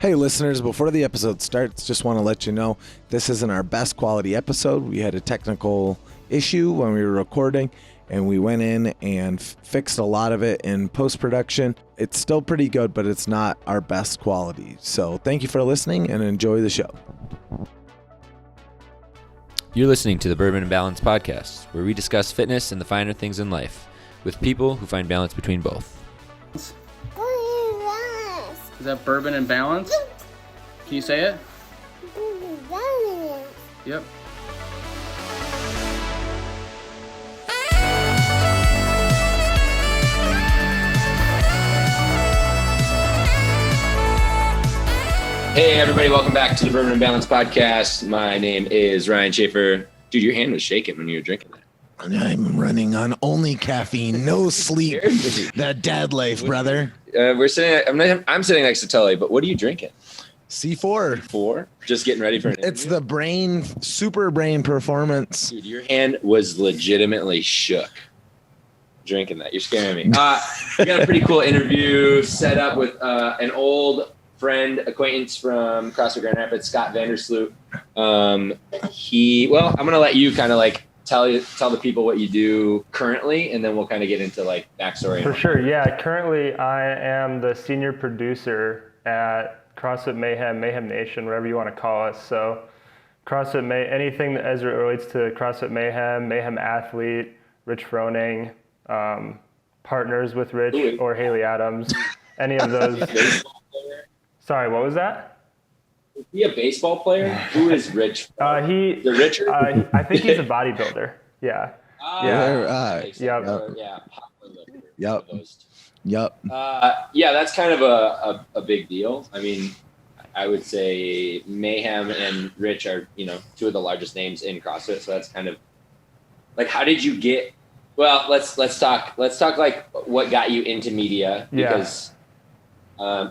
Hey listeners, before the episode starts, just want to let you know this isn't our best quality episode. We had a technical issue when we were recording, and we went in and fixed a lot of it in post-production. It's still pretty good, but it's not our best quality. So thank you for listening and enjoy the show. You're listening to the Bourbon and Balance podcast, where we discuss fitness and the finer things in life with people who find balance between both. Is that bourbon and balance? Can you say it? Yep. Hey everybody, welcome back to the Bourbon and Balance podcast. My name is Ryan Schaefer. Dude, your hand was shaking when you were drinking that. I'm running on only caffeine, no sleep. That dad life, brother. I'm sitting next to Tully, but what are you drinking? C4. Just getting ready for an interview? It's the super brain performance. Dude, your hand was legitimately shook drinking that. You're scaring me. We got a pretty cool interview set up with an old acquaintance from CrossFit Grand Rapids, Scott VanderSloot. I'm going to let you kind of like tell the people what you do currently, and then we'll kind of get into like backstory. For sure, yeah. Currently, I am the senior producer at CrossFit Mayhem, Mayhem Nation, whatever you want to call us. So, anything as it relates to CrossFit Mayhem, Mayhem Athlete, Rich Froning, partners with Rich or Haley Adams, any of those. Sorry, what was that? Is he a baseball player? Who is Rich? The Richard? I think he's a bodybuilder. Yeah. Yep. Yeah, that's kind of a big deal. I mean, I would say Mayhem and Rich are, two of the largest names in CrossFit. So that's kind of like, how did you get? Well, let's talk like what got you into media, because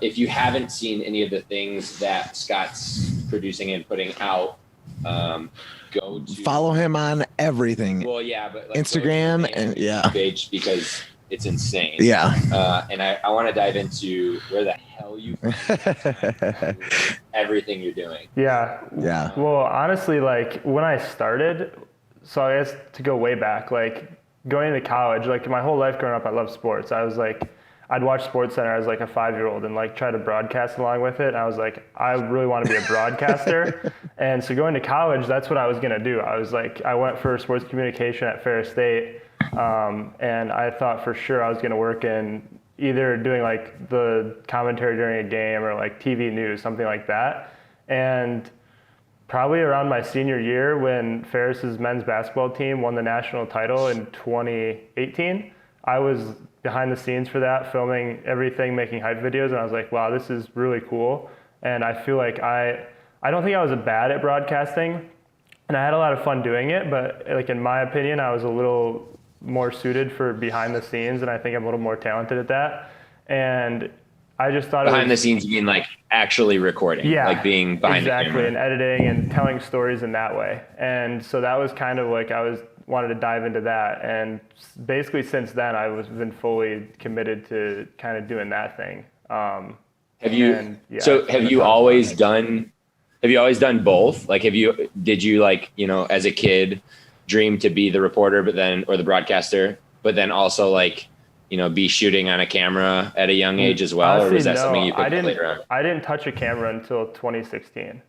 if you haven't seen any of the things that Scott's producing and putting out, go to follow him on everything. Well, yeah, but like Instagram and page, because it's insane. Yeah. And I want to dive into where the hell you find everything you're doing. Yeah. Yeah. Well, honestly, like when I started, so I guess to go way back, like going into college, like my whole life growing up, I loved sports. I was like, I'd watch SportsCenter as like a 5-year-old and like try to broadcast along with it. And I was like, I really want to be a broadcaster. And so going to college, that's what I was going to do. I went for sports communication at Ferris State. And I thought for sure I was going to work in either doing like the commentary during a game or like TV news, something like that. And probably around my senior year, when Ferris's men's basketball team won the national title in 2018, I was behind the scenes for that, filming everything, making hype videos, and I was like, wow, this is really cool. And I feel like I don't think I was bad at broadcasting, and I had a lot of fun doing it, but like in my opinion, I was a little more suited for behind the scenes, and I think I'm a little more talented at that. And I just thought behind the scenes, you mean like actually recording, like being behind the camera. Exactly, and editing and telling stories in that way. And so that was kind of like wanted to dive into that, and basically since then I've been fully committed to kind of doing that thing. Have you always done both? Like did you like, as a kid dream to be the reporter or the broadcaster, but then also like, be shooting on a camera at a young age as well? Honestly, or was that no, something you picked up later on? I didn't touch a camera until 2016.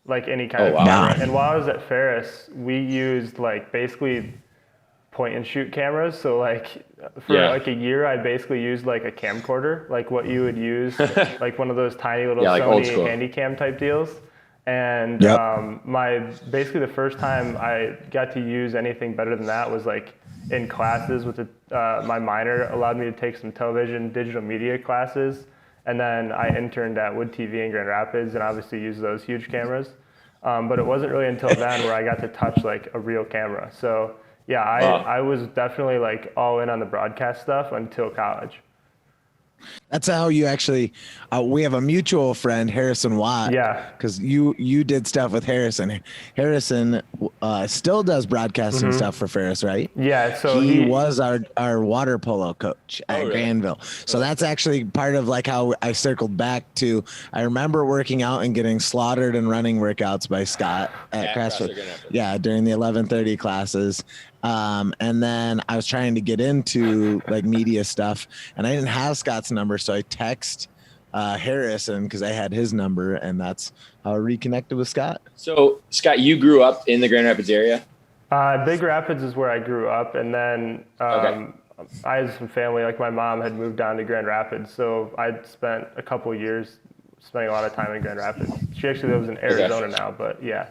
Like any kind of camera. Wow. And while I was at Ferris, we used like basically point and shoot cameras. So like for like a year, I basically used like a camcorder, like what you would use, like one of those tiny little Sony Handycam type deals. And basically the first time I got to use anything better than that was like in classes with my minor allowed me to take some television, digital media classes. And then I interned at Wood TV in Grand Rapids and obviously used those huge cameras. But it wasn't really until then where I got to touch like a real camera. So I was definitely like all in on the broadcast stuff until college. That's how you actually. We have a mutual friend, Harrison Watt. Yeah. Because you did stuff with Harrison. Harrison still does broadcasting stuff for Ferris, right? Yeah. So he was our water polo coach at really? Granville. So that's actually part of like how I circled back to. I remember working out and getting slaughtered and running workouts by Scott at CrossFit. Yeah, during the 11:30 classes. And then I was trying to get into like media stuff, and I didn't have Scott's number, so I text Harrison because I had his number, and that's how I reconnected with Scott. So Scott, you grew up in the Grand Rapids area? Big Rapids is where I grew up, and then I had some family. Like my mom had moved down to Grand Rapids, so I'd spent a couple years spending a lot of time in Grand Rapids. She actually lives in Arizona now, but yeah.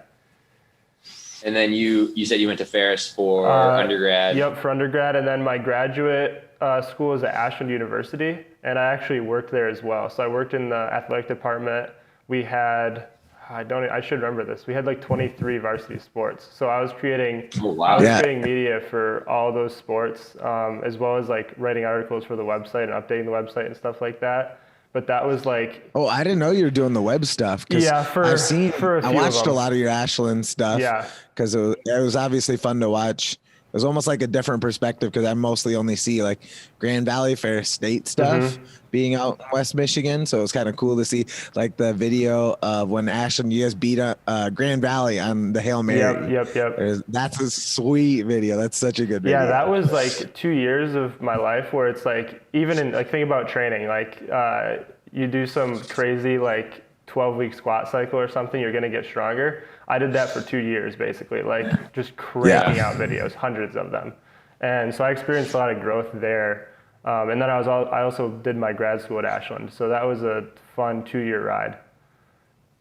And then you said you went to Ferris for undergrad. Yep, for undergrad, and then my graduate school was at Ashland University, and I actually worked there as well. So I worked in the athletic department. We had, I should remember this. We had like 23 varsity sports. So I was creating, creating media for all those sports, as well as like writing articles for the website and updating the website and stuff like that. But that was like, oh, I didn't know you were doing the web stuff. Yeah, I watched a lot of your Ashland stuff. Yeah, because it was obviously fun to watch. It was almost like a different perspective because I mostly only see like Grand Valley, Ferris State stuff being out in West Michigan. So it was kind of cool to see like the video of when Ashland, you guys beat Grand Valley on the Hail Mary. Yep. That's a sweet video. That's such a good video. Yeah, that was like 2 years of my life where it's like, even in like, think about training, like you do some crazy like 12-week squat cycle or something, you're going to get stronger. I did that for 2 years, basically, like just cranking out videos, hundreds of them. And so I experienced a lot of growth there. And then I also did my grad school at Ashland. So that was a fun 2-year ride.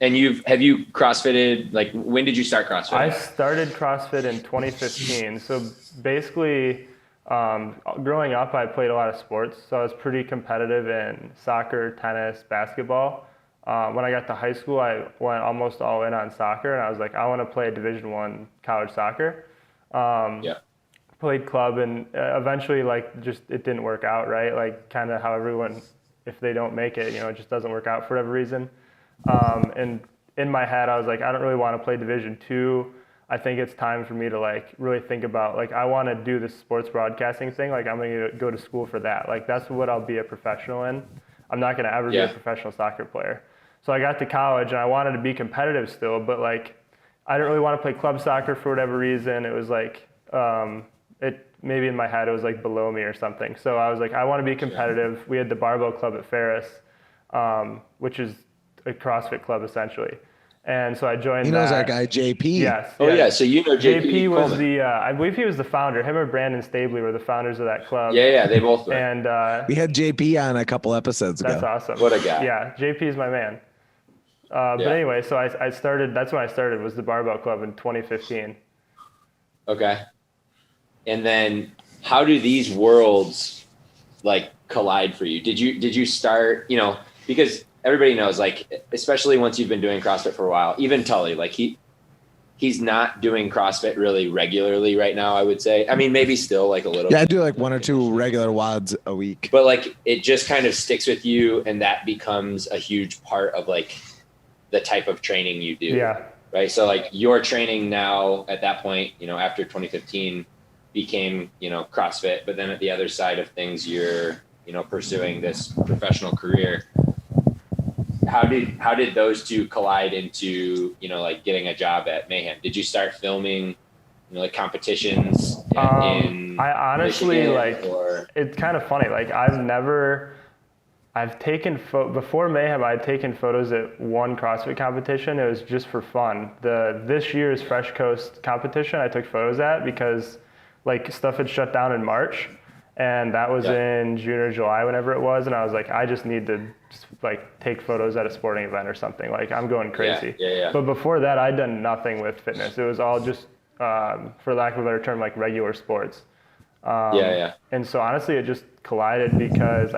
And have you CrossFitted, like when did you start CrossFit? I started CrossFit in 2015. So basically, growing up, I played a lot of sports. So I was pretty competitive in soccer, tennis, basketball. When I got to high school, I went almost all in on soccer, and I was like, I want to play Division I college soccer. Played club, and eventually, like, just it didn't work out, right? Like, kind of how everyone, if they don't make it, it just doesn't work out for whatever reason. And in my head, I was like, I don't really want to play Division II. I think it's time for me to like really think about like, I want to do this sports broadcasting thing. Like, I'm going to go to school for that. Like, that's what I'll be a professional in. I'm not going to ever be a professional soccer player. So I got to college and I wanted to be competitive still, but like, I didn't really want to play club soccer for whatever reason. It was like, maybe in my head, it was like below me or something. So I was like, I want to be competitive. We had the barbell club at Ferris, which is a CrossFit club essentially. And so I joined that. He knows our guy, JP. Yes. Oh yeah, so you know JP. JP was I believe he was the founder. Him and Brandon Stabley were the founders of that club. Yeah, they both were. And we had JP on a couple episodes ago. That's awesome. What a guy. Yeah, JP is my man. But anyway, so I started, that's when I started, was the barbell club in 2015. Okay. And then how do these worlds like collide for you? Did you start, because everybody knows, like, especially once you've been doing CrossFit for a while, even Tully, like he's not doing CrossFit really regularly right now, I would say. I mean, maybe still like a little. Yeah, I do like 1 or 2 regular WODs a week. But like, it just kind of sticks with you, and that becomes a huge part of like the type of training you do. Yeah. Right. So like your training now at that point, after 2015 became, CrossFit, but then at the other side of things, you're, pursuing this professional career. How did those two collide into, like getting a job at Mayhem? Did you start filming, like competitions in I honestly Michigan, it's kind of funny. Like I've taken before Mayhem, I'd taken photos at one CrossFit competition. It was just for fun. This year's Fresh Coast competition I took photos at because like stuff had shut down in March, and that was in June or July, whenever it was. And I was like, I just need to like take photos at a sporting event or something. Like I'm going crazy. Yeah. But before that, I'd done nothing with fitness. It was all just, for lack of a better term, like regular sports. And so honestly, it just collided because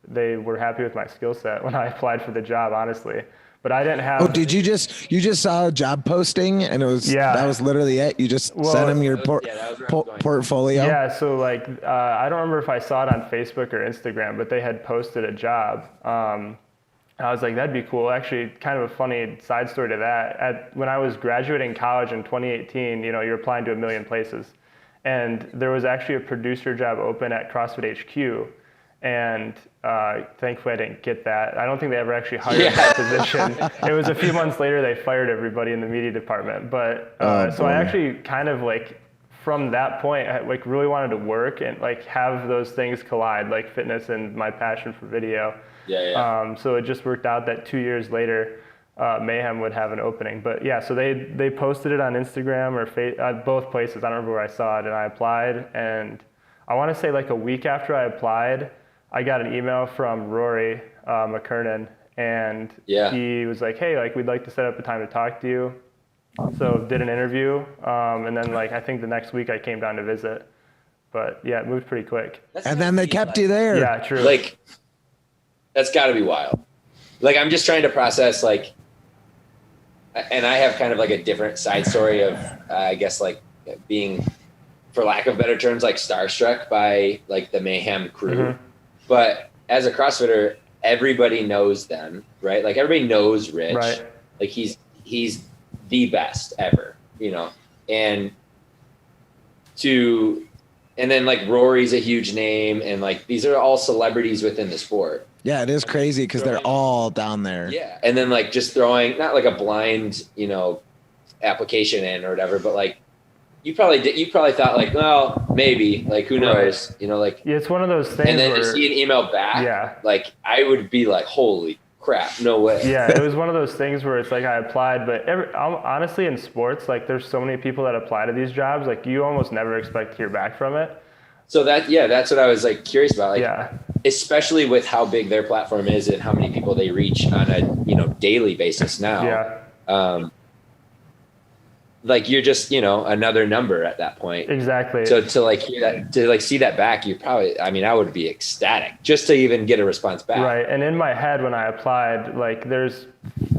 they were happy with my skill set when I applied for the job, honestly. but I didn't have. Oh, did you just saw a job posting and that was literally it? You just sent him your portfolio? Yeah. So like, I don't remember if I saw it on Facebook or Instagram, but they had posted a job. I was like, that'd be cool. Actually, kind of a funny side story to that. When I was graduating college in 2018, you're applying to a million places. And there was actually a producer job open at CrossFit HQ. And thankfully I didn't get that. I don't think they ever actually hired that position. It was a few months later they fired everybody in the media department. But so I actually kind of like, from that point, I like really wanted to work and like have those things collide, like fitness and my passion for video. So it just worked out that 2 years later, Mayhem would have an opening. But yeah, so they posted it on Instagram or both places. I don't remember where I saw it, and I applied. And I want to say like a week after I applied, I got an email from Rory McKernan, and he was like, hey, like we'd like to set up a time to talk to you. So did an interview, and then like I think the next week I came down to visit. But yeah, it moved pretty quick. And then they kept you there. Yeah, true. Like, that's got to be wild. Like, I'm just trying to process, like, and I have kind of like a different side story of, I guess, like being, for lack of better terms, like starstruck by like the Mayhem crew. Mm-hmm. But as a CrossFitter, everybody knows them, right? Like everybody knows Rich. Right. Like he's the best ever, and then like Rory's a huge name, and like these are all celebrities within the sport. Yeah, it is crazy because they're all down there. Yeah, and then like just throwing not like a blind, application in or whatever, but like you probably thought like, well, maybe, like who knows, like it's one of those things. And then to see an email back, like I would be like, holy crap, no way. Yeah, it was one of those things where it's like I applied, but honestly in sports, like there's so many people that apply to these jobs, like you almost never expect to hear back from it. So that's what I was like curious about, like especially with how big their platform is and how many people they reach on a daily basis now. Like you're just another number at that point. Exactly. So to like hear that, to like see that back, you probably, I would be ecstatic just to even get a response back. Right. And in my head when I applied, like there's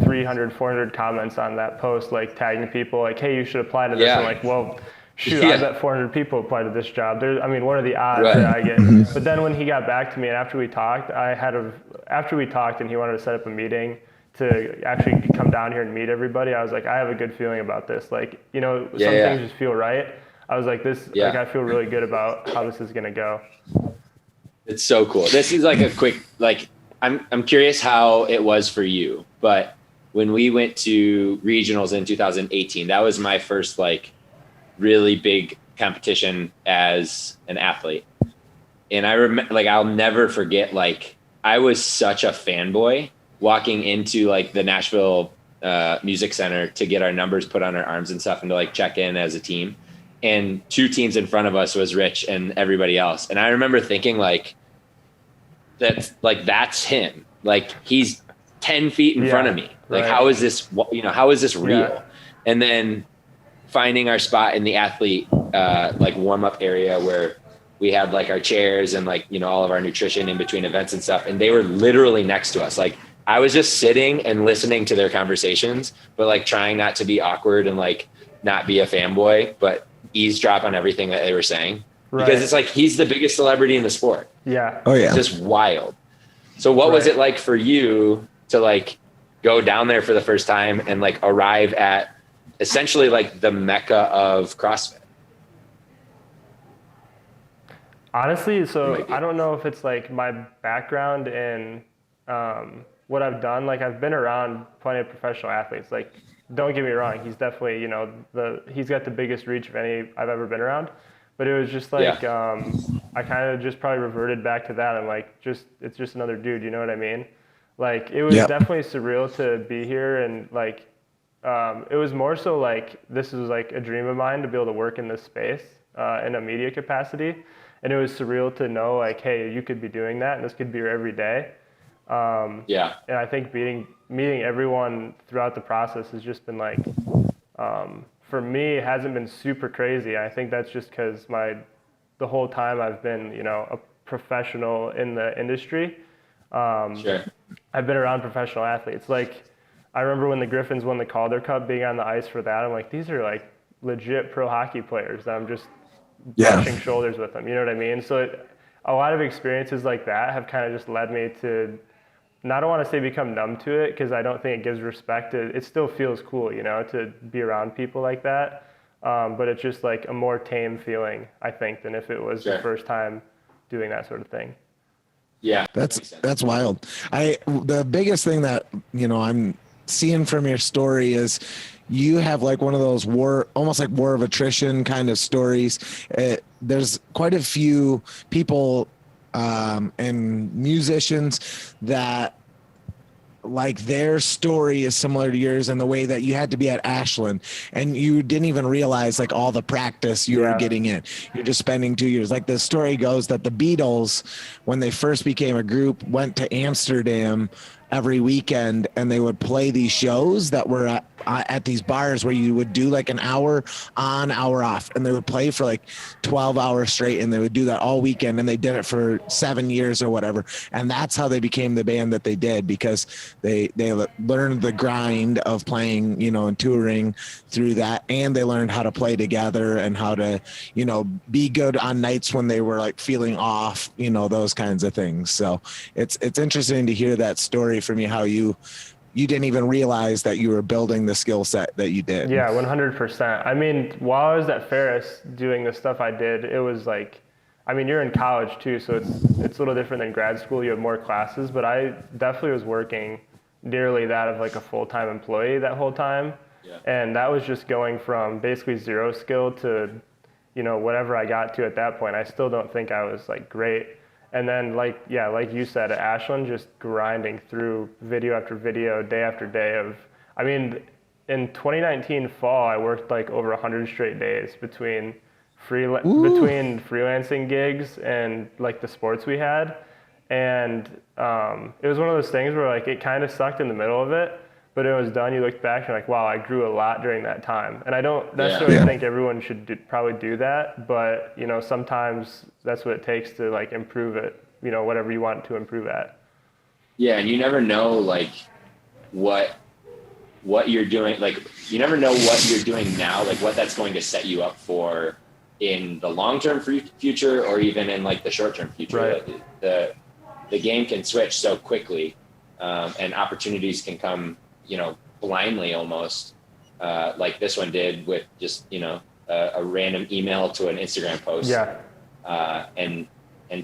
300, 400 comments on that post, like tagging people like, hey, you should apply to this. I'm like, well, shoot, I bet 400 people apply to this job. What are the odds that I get? But then when he got back to me and after we talked, and he wanted to set up a meeting to actually come down here and meet everybody, I was like, I have a good feeling about this. Like, some things just feel right. I was like, like, I feel really good about how this is going to go. It's so cool. This is like a quick, like, I'm curious how it was for you, but when we went to regionals in 2018, that was my first like really big competition as an athlete. And I remember, like, I'll never forget, like, I was such a fanboy walking into like the Nashville Music Center to get our numbers put on our arms and stuff and to like check in as a team. And two teams in front of us was Rich and everybody else. And I remember thinking like, that's him. Like he's 10 feet in front of me. Like, how is this, how is this real? Yeah. And then finding our spot in the athlete like warm up area where we had like our chairs and like, all of our nutrition in between events and stuff. And they were literally next to us. Like I was just sitting and listening to their conversations, but like trying not to be awkward and like not be a fanboy, but eavesdrop on everything that they were saying. Right. Because it's like, he's the biggest celebrity in the sport. Yeah. Oh yeah. It's just wild. So what was it like for you to like go down there for the first time and like arrive at essentially like the Mecca of CrossFit? Honestly, so I don't know if it's like my background in what I've done. Like I've been around plenty of professional athletes. Like, don't get me wrong, he's definitely, he's got the biggest reach of any I've ever been around. But it was just like, I kind of just probably reverted back to that. I'm like, it's just another dude, you know what I mean? Like, it was definitely surreal to be here. And like, it was more so like, this was like a dream of mine to be able to work in this space in a media capacity. And it was surreal to know like, hey, you could be doing that and this could be your every day. And I think meeting everyone throughout the process has just been like, for me, it hasn't been super crazy. I think that's just because the whole time I've been, a professional in the industry. I've been around professional athletes. Like, I remember when the Griffins won the Calder Cup, being on the ice for that, I'm like, these are like legit pro hockey players that I'm just brushing shoulders with them. You know what I mean? So a lot of experiences like that have kind of just led me to, I don't want to say become numb to it, because I don't think it gives respect. It still feels cool, you know, to be around people like that. But it's just like a more tame feeling, I think, than if it was the first time doing that sort of thing. Yeah, that's wild. The biggest thing that, you know, I'm seeing from your story is you have like one of those almost like war of attrition kind of stories. There's quite a few people and musicians that like their story is similar to yours in the way that you had to be at Ashland and you didn't even realize like all the practice you were getting in. You're just spending 2 years. Like the story goes that the Beatles, when they first became a group, went to Amsterdam every weekend and they would play these shows that were at these bars where you would do like an hour on, hour off, and they would play for like 12 hours straight, and they would do that all weekend, and they did it for 7 years or whatever. And that's how they became the band that they did, because they learned the grind of playing, you know, and touring through that, and they learned how to play together and how to, you know, be good on nights when they were like feeling off, you know, those kinds of things. So it's interesting to hear that story from you, how you didn't even realize that you were building the skill set that you did. Yeah, 100%. I mean, while I was at Ferris doing the stuff I did, it was like, I mean, you're in college too, so it's a little different than grad school. You have more classes, but I definitely was working nearly that of like a full-time employee that whole time. Yeah. And that was just going from basically zero skill to, you know, whatever I got to at that point. I still don't think I was like great. And then like you said, at Ashland, just grinding through video after video, day after day of, I mean, in 2019 fall, I worked like over 100 straight days between freelancing gigs and like the sports we had. And it was one of those things where like it kind of sucked in the middle of it, but it was done. You look back and you're like, wow, I grew a lot during that time. And I don't necessarily think everyone should probably do that, but you know, sometimes that's what it takes to like improve it, you know, whatever you want to improve at. Yeah. And you never know like what you're doing. Like you never know what you're doing now, like what that's going to set you up for in the long-term future, or even in like the short-term future. Right. The game can switch so quickly, and opportunities can come, you know, blindly almost, like this one did with just, you know, a random email to an Instagram post. Yeah. And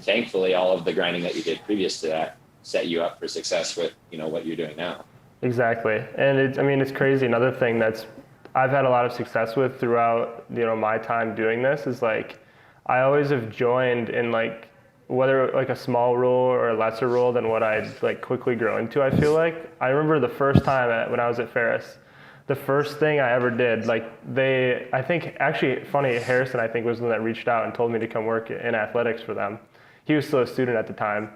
thankfully all of the grinding that you did previous to that set you up for success with, you know, what you're doing now. Exactly. And it's crazy. Another thing that's I've had a lot of success with throughout, you know, my time doing this is like, I always have joined in like, whether like a small role or a lesser role than what I'd like quickly grow into. I feel like I remember the first time when I was at Ferris, the first thing I ever did, like I think actually funny, Harrison, I think was the one that reached out and told me to come work in athletics for them. He was still a student at the time.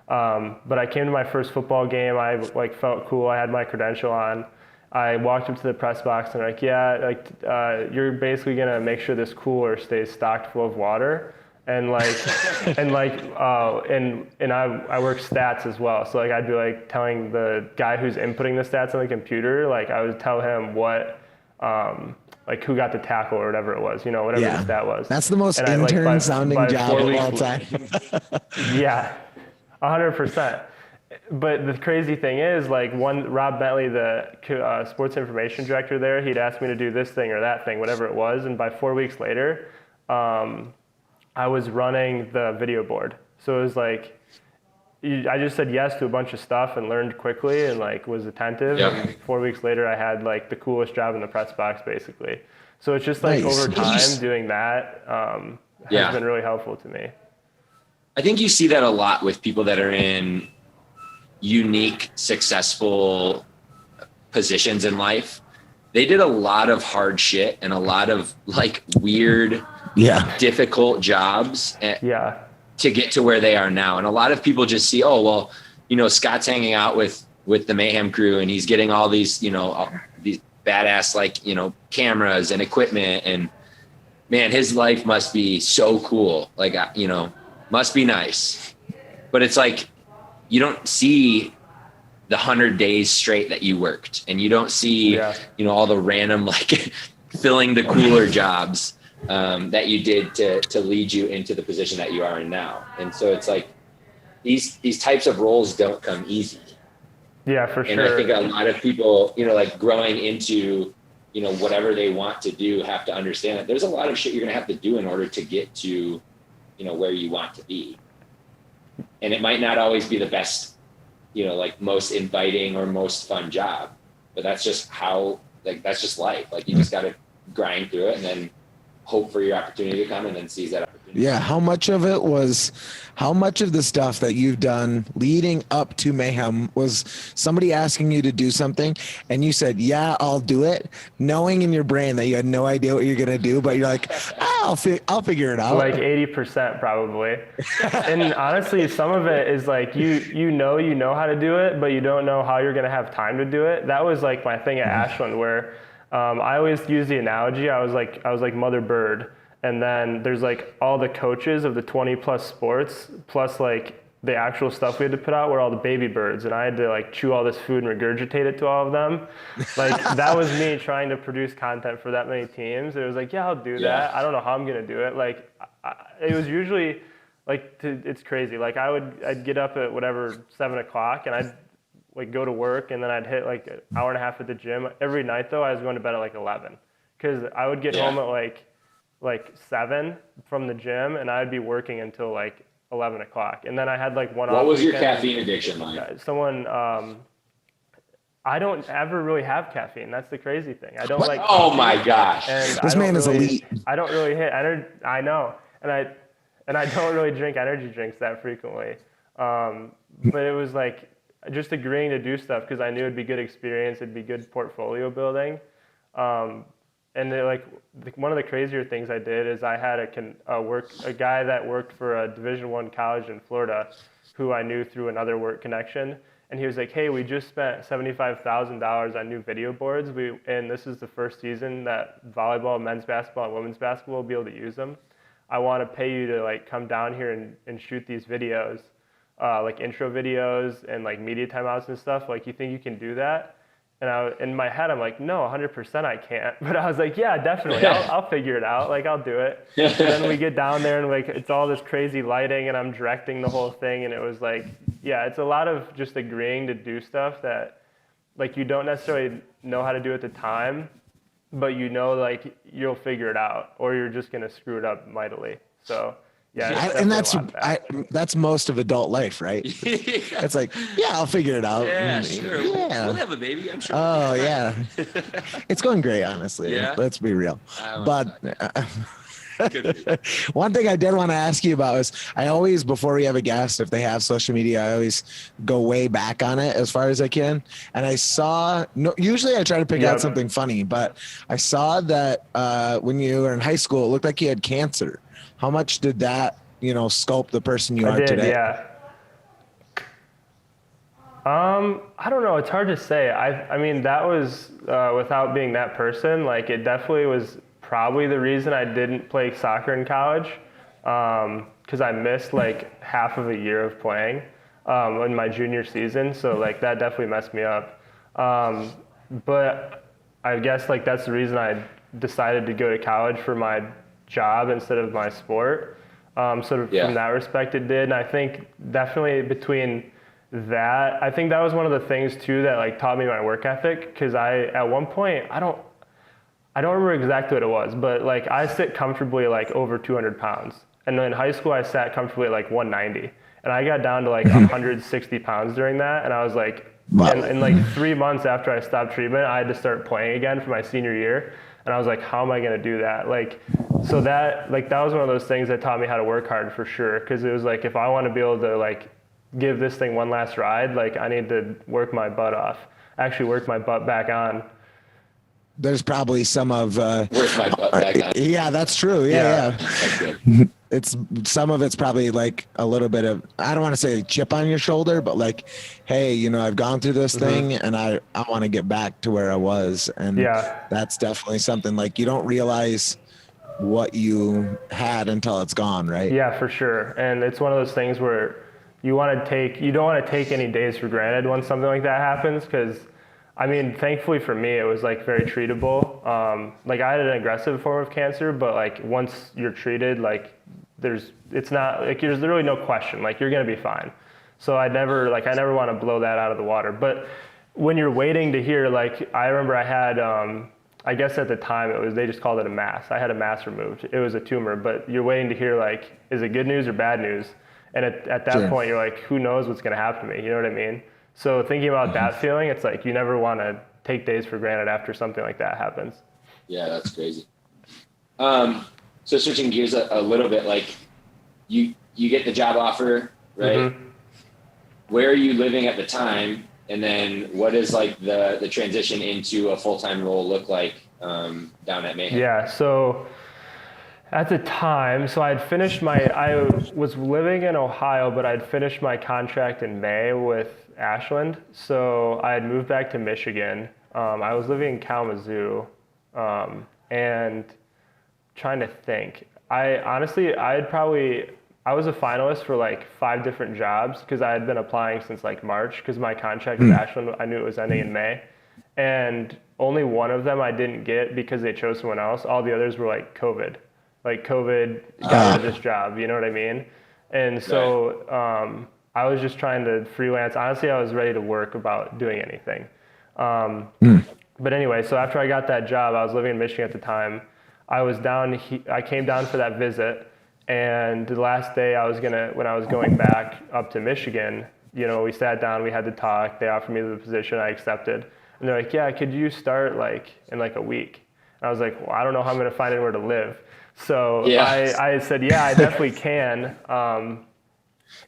But I came to my first football game. I like felt cool. I had my credential on. I walked up to the press box and like, you're basically gonna make sure this cooler stays stocked full of water. And like, and I work stats as well. So like, I'd be like telling the guy who's inputting the stats on the computer, like I would tell him what, like who got the tackle or whatever it was, you know, whatever the stat was. That's the most intern sounding job of all time. Yeah, 100%. But the crazy thing is, like Rob Bentley, the sports information director there, he'd asked me to do this thing or that thing, whatever it was. And by 4 weeks later, I was running the video board. So it was like, I just said yes to a bunch of stuff and learned quickly and like was attentive. Yep. And 4 weeks later, I had like the coolest job in the press box, basically. So it's just like over time doing that has been really helpful to me. I think you see that a lot with people that are in unique, successful positions in life. They did a lot of hard shit and a lot of like weird, difficult jobs to get to where they are now. And a lot of people just see, oh, well, you know, Scott's hanging out with the Mayhem crew and he's getting all these, you know, these badass, like, you know, cameras and equipment, and man, his life must be so cool. Like, you know, must be nice. But it's like, you don't see the 100 days straight that you worked, and you don't see, you know, all the random like filling the cooler jobs that you did to lead you into the position that you are in now. And so it's like these types of roles don't come easy. Yeah, for sure. And I think a lot of people, you know, like growing into, you know, whatever they want to do, have to understand that there's a lot of shit you're going to have to do in order to get to, you know, where you want to be. And it might not always be the best, you know, like most inviting or most fun job, but that's just how, like, that's just life. Like, you just got to grind through it and then hope for your opportunity to come and then seize that opportunity. Yeah. How much of the stuff that you've done leading up to Mayhem was somebody asking you to do something and you said, yeah, I'll do it, knowing in your brain that you had no idea what you're going to do, but you're like, I'll figure it out. Like 80% probably. And honestly, some of it is like, you know how to do it, but you don't know how you're going to have time to do it. That was like my thing at Ashland, where I always use the analogy. I was like Mother Bird. And then there's like all the coaches of the 20 plus sports, plus like the actual stuff we had to put out were all the baby birds. And I had to like chew all this food and regurgitate it to all of them. Like, that was me trying to produce content for that many teams. It was like, yeah, I'll do that. I don't know how I'm going to do it. Like, it was usually like, it's crazy. Like, I'd get up at whatever, 7 o'clock, and I'd like go to work, and then I'd hit like an hour and a half at the gym. Every night though, I was going to bed at like 11, because I would get home at like 7 from the gym, and I'd be working until like 11 o'clock. And then I had like one off. What was your caffeine addiction like? I don't ever really have caffeine. That's the crazy thing. I don't like. Oh my gosh. This man is elite. I don't really hit energy. I know. And I don't really drink energy drinks that frequently. But it was like just agreeing to do stuff because I knew it'd be good experience. It'd be good portfolio building. And one of the crazier things I did is I had a guy that worked for a Division I college in Florida, who I knew through another work connection, and he was like, "Hey, we just spent $75,000 on new video boards. And this is the first season that volleyball, men's basketball, and women's basketball will be able to use them. I want to pay you to like come down here and shoot these videos, like intro videos and like media timeouts and stuff. Like, you think you can do that?" And in my head, I'm like, no, 100% I can't. But I was like, yeah, definitely. I'll figure it out. Like, I'll do it. And then we get down there, and like, it's all this crazy lighting, and I'm directing the whole thing. And it was like, yeah, it's a lot of just agreeing to do stuff that like you don't necessarily know how to do at the time, but you know, like, you'll figure it out, or you're just going to screw it up mightily. So yeah, and that's most of adult life, right? It's like, yeah, I'll figure it out. Yeah, sure. Yeah. We'll have a baby, I'm sure. Oh yeah, it's going great, honestly. Yeah? Let's be real. But Good. one thing I did want to ask you about is, I always, before we have a guest, if they have social media, I always go way back on it as far as I can. And I saw, usually I try to pick out something funny, but I saw that when you were in high school, it looked like you had cancer. How much did that, sculpt the person you are today? Yeah. I don't know. It's hard to say. I mean, that was without being that person. Like, it definitely was probably the reason I didn't play soccer in college, because I missed like half of a year of playing in my junior season. So like that definitely messed me up. But I guess like that's the reason I decided to go to college for my job instead of my sport. From that respect it did. And I think definitely between that, I think that was one of the things too that like taught me my work ethic, because at one point I don't remember exactly what it was, but like I sit comfortably like over 200 pounds. And then in high school I sat comfortably at like 190, and I got down to like 160 pounds during that. And I was like, wow. And like 3 months after I stopped treatment, I had to start playing again for my senior year. And I was like, how am I going to do that? Like, so that was one of those things that taught me how to work hard for sure. Cause it was like, if I want to be able to like give this thing one last ride, like I need to work my butt off, actually work my butt back on. There's probably some of, where's my butt back on? Yeah, that's true. Yeah. That's good. It's some of it's probably like a little bit of, I don't want to say chip on your shoulder, but like, hey, I've gone through this thing and I want to get back to where I was. And that's definitely something like you don't realize what you had until it's gone, right? Yeah, for sure. And it's one of those things where you don't want to take any days for granted when something like that happens, because I mean, thankfully for me, it was like very treatable. Like I had an aggressive form of cancer, but like once you're treated, like there's literally no question, like you're gonna be fine. So I never want to blow that out of the water. But when you're waiting to hear, like I remember I had, I guess at the time they just called it a mass. I had a mass removed. It was a tumor, but you're waiting to hear like, is it good news or bad news? And at that point, you're like, who knows what's gonna happen to me? You know what I mean? So thinking about that feeling, it's like you never want to take days for granted after something like that happens. Yeah, that's crazy. So switching gears a little bit, like you get the job offer, right? Mm-hmm. Where are you living at the time? And then what is like the transition into a full-time role look like down at Mayhem? Yeah, so at the time, so I was living in Ohio, but I'd finished my contract in May with Ashland. So I had moved back to Michigan. I was living in Kalamazoo, and trying to think. I was a finalist for like 5 different jobs because I had been applying since like March, because my contract with Ashland, I knew it was ending in May. And only one of them I didn't get because they chose someone else. All the others were like COVID. Like COVID got rid of this job, you know what I mean? And so I was just trying to freelance. Honestly, I was ready to work about doing anything. But anyway, so after I got that job, I was living in Michigan at the time. I came down for that visit, and the last day when I was going back up to Michigan, you know, we sat down, we had to talk. They offered me the position, I accepted. And they're like, yeah, could you start like in like a week? And I was like, well, I don't know how I'm going to find anywhere to live. So I said, yeah, I definitely can.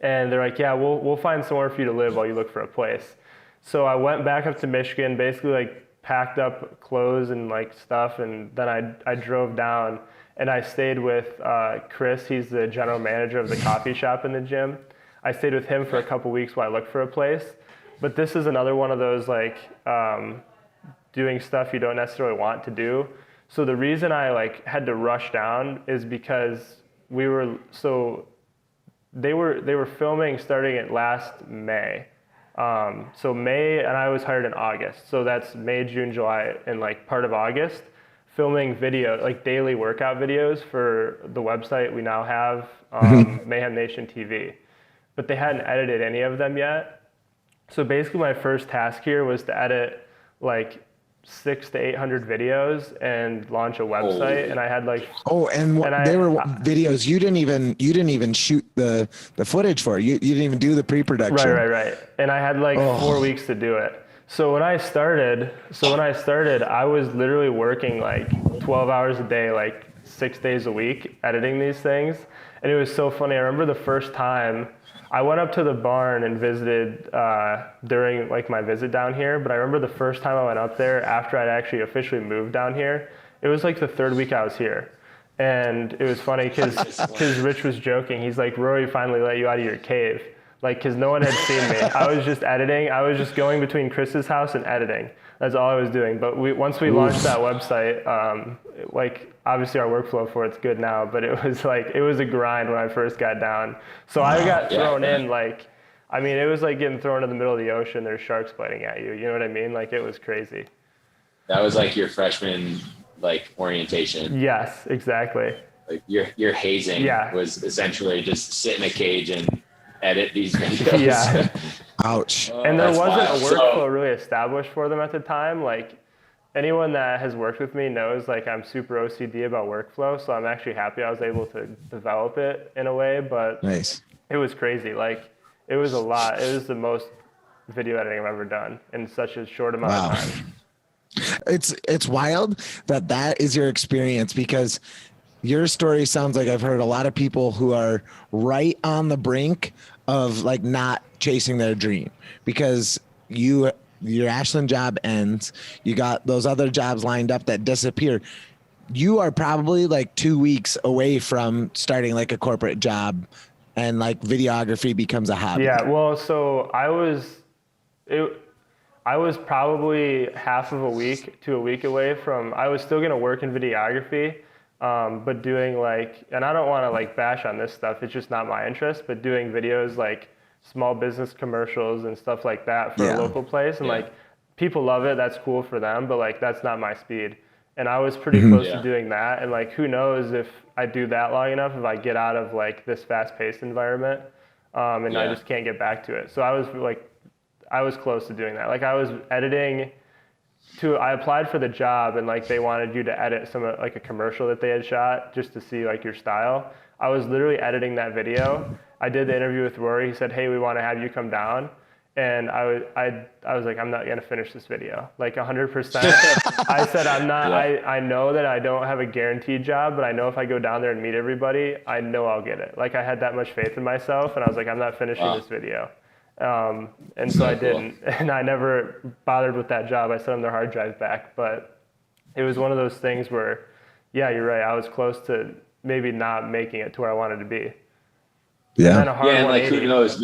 And they're like, yeah, we'll find somewhere for you to live while you look for a place. So I went back up to Michigan, basically like packed up clothes and like stuff. And then I drove down and I stayed with Chris. He's the general manager of the coffee shop in the gym. I stayed with him for a couple weeks while I looked for a place. But this is another one of those like doing stuff you don't necessarily want to do. So the reason I like had to rush down is because they were filming starting at last May. So May, and I was hired in August. So that's May, June, July, and like part of August, filming video, like daily workout videos for the website we now have, Mayhem Nation TV. But they hadn't edited any of them yet. So basically my first task here was to edit like 600 to 800 videos and launch a website. And I had like they were videos you didn't even shoot the footage for. You didn't even do the pre-production. Right. And I had like 4 weeks to do it. So when I started, I was literally working like 12 hours a day, like 6 days a week, editing these things. And it was so funny. I remember the first time I went up to the barn and visited during like my visit down here, but I remember the first time I went up there after I'd actually officially moved down here, it was like the 3rd week I was here. And it was funny because Rich was joking. He's like, Rory finally let you out of your cave. Like, because no one had seen me. I was just editing. I was just going between Chris's house and editing. That's all I was doing. But once we launched that website, like obviously our workflow for it's good now, but it was a grind when I first got down. So I got thrown in like, I mean, it was like getting thrown in the middle of the ocean. There's sharks biting at you. You know what I mean? Like it was crazy. That was like your freshman like orientation. Yes, exactly. Like your hazing was essentially just sit in a cage and edit these videos. Yeah. Ouch. And there wasn't a workflow really established for them at the time. Like anyone that has worked with me knows like I'm super OCD about workflow. So I'm actually happy I was able to develop it in a way, but nice. It was crazy. Like it was a lot. It was the most video editing I've ever done in such a short amount of time. It's wild that is your experience, because your story sounds like I've heard a lot of people who are right on the brink of like not chasing their dream, because your Ashland job ends, you got those other jobs lined up that disappear. You are probably like 2 weeks away from starting like a corporate job, and like videography becomes a hobby. Yeah, well, so I was probably half of a week to a week away from, I was still going to work in videography, but doing like, and I don't want to like bash on this stuff, it's just not my interest, but doing videos like small business commercials and stuff like that for a local place. And like people love it. That's cool for them. But like, that's not my speed. And I was pretty close to doing that. And like, who knows if I do that long enough, if I get out of like this fast paced environment and I just can't get back to it. So I was close to doing that. Like I was editing I applied for the job and like they wanted you to edit like a commercial that they had shot just to see like your style. I was literally editing that video. I did the interview with Rory. He said, "Hey, we want to have you come down." And I was like, I'm not going to finish this video. Like 100%. I said, I'm not, I know that I don't have a guaranteed job, but I know if I go down there and meet everybody, I know I'll get it. Like I had that much faith in myself and I was like, I'm not finishing this video. And so I didn't, and I never bothered with that job. I sent them their hard drive back, but it was one of those things where, yeah, you're right. I was close to maybe not making it to where I wanted to be. Yeah. And like, who knows?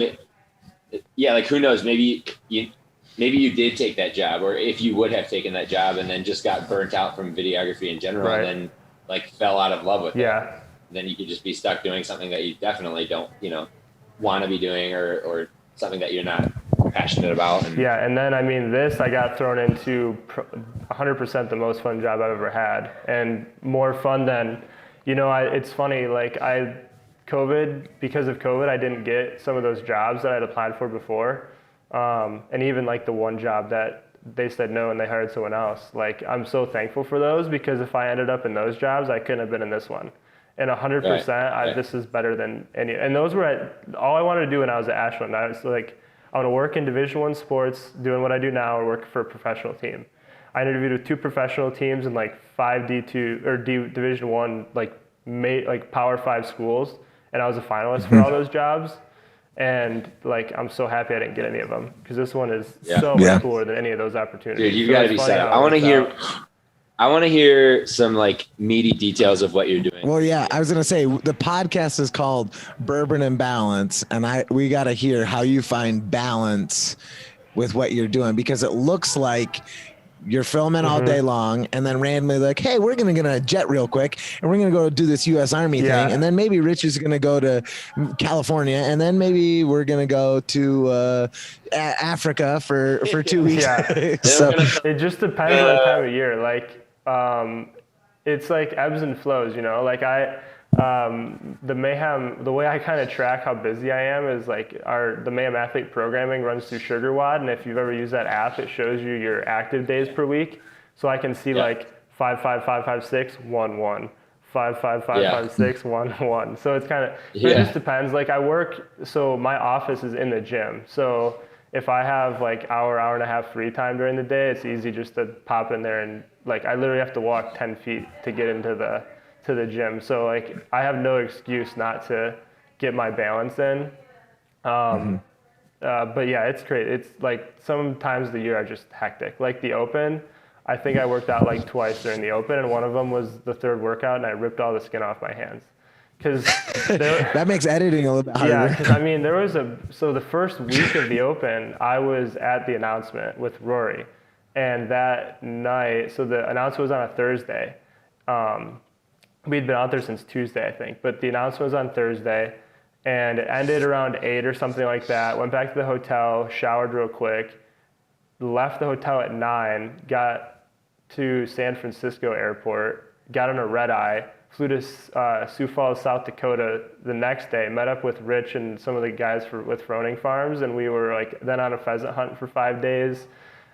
Yeah, like who knows? Maybe you did take that job, or if you would have taken that job and then just got burnt out from videography in general, and then like fell out of love with it. Then you could just be stuck doing something that you definitely don't, want to be doing, or something that you're not passionate about. And then I mean, I got thrown into 100% the most fun job I've ever had, and more fun than, it's funny, like because of COVID, I didn't get some of those jobs that I'd applied for before. And even like the one job that they said no and they hired someone else. Like I'm so thankful for those, because if I ended up in those jobs, I couldn't have been in this one. And 100%, this is better than any. And those were all I wanted to do when I was at Ashland. I was like, I want to work in Division I sports, doing what I do now, or work for a professional team. I interviewed with 2 professional teams and like 5 D2 or Division I, like Power 5 schools. And I was a finalist for all those jobs. And like, I'm so happy I didn't get any of them, because this one is so much cooler than any of those opportunities. Dude, you've got to be sad. I want to hear some like meaty details of what you're doing. Well, yeah, I was going to say the podcast is called Bourbon and Balance, and we got to hear how you find balance with what you're doing, because it looks like you're filming all day long, and then randomly like, hey, we're going to jet real quick, and we're going to go do this U.S. Army thing, and then maybe Rich is going to go to California, and then maybe we're going to go to Africa for 2 weeks. So it just depends on the time of year. Like, it's like ebbs and flows, like the Mayhem, the way I kind of track how busy I am is like the Mayhem athlete programming runs through SugarWOD. And if you've ever used that app, it shows you your active days per week. So I can see like 5, 5, 5, 5, 6, 1, 1, 5, 5, 5, 5, 6, 1, 1. So it's kind of, it just depends. Like so my office is in the gym. So if I have like hour and a half free time during the day, it's easy just to pop in there, and like I literally have to walk 10 feet to get into the gym. So like I have no excuse not to get my balance in. But yeah, it's great. It's like sometimes the year are just hectic. Like the Open, I think I worked out like twice during the Open, and one of them was the third workout, and I ripped all the skin off my hands. Because that makes editing a little bit harder. Yeah, because I mean, so the first week of the Open, I was at the announcement with Rory, and that night, so the announcement was on a Thursday. We'd been out there since Tuesday, I think, but the announcement was on Thursday, and it ended around 8 or something like that. Went back to the hotel, showered real quick, left the hotel at 9, got to San Francisco airport, got on a red eye, flew to Sioux Falls, South Dakota the next day, met up with Rich and some of the guys with Froning Farms, and we were like then on a pheasant hunt for 5 days.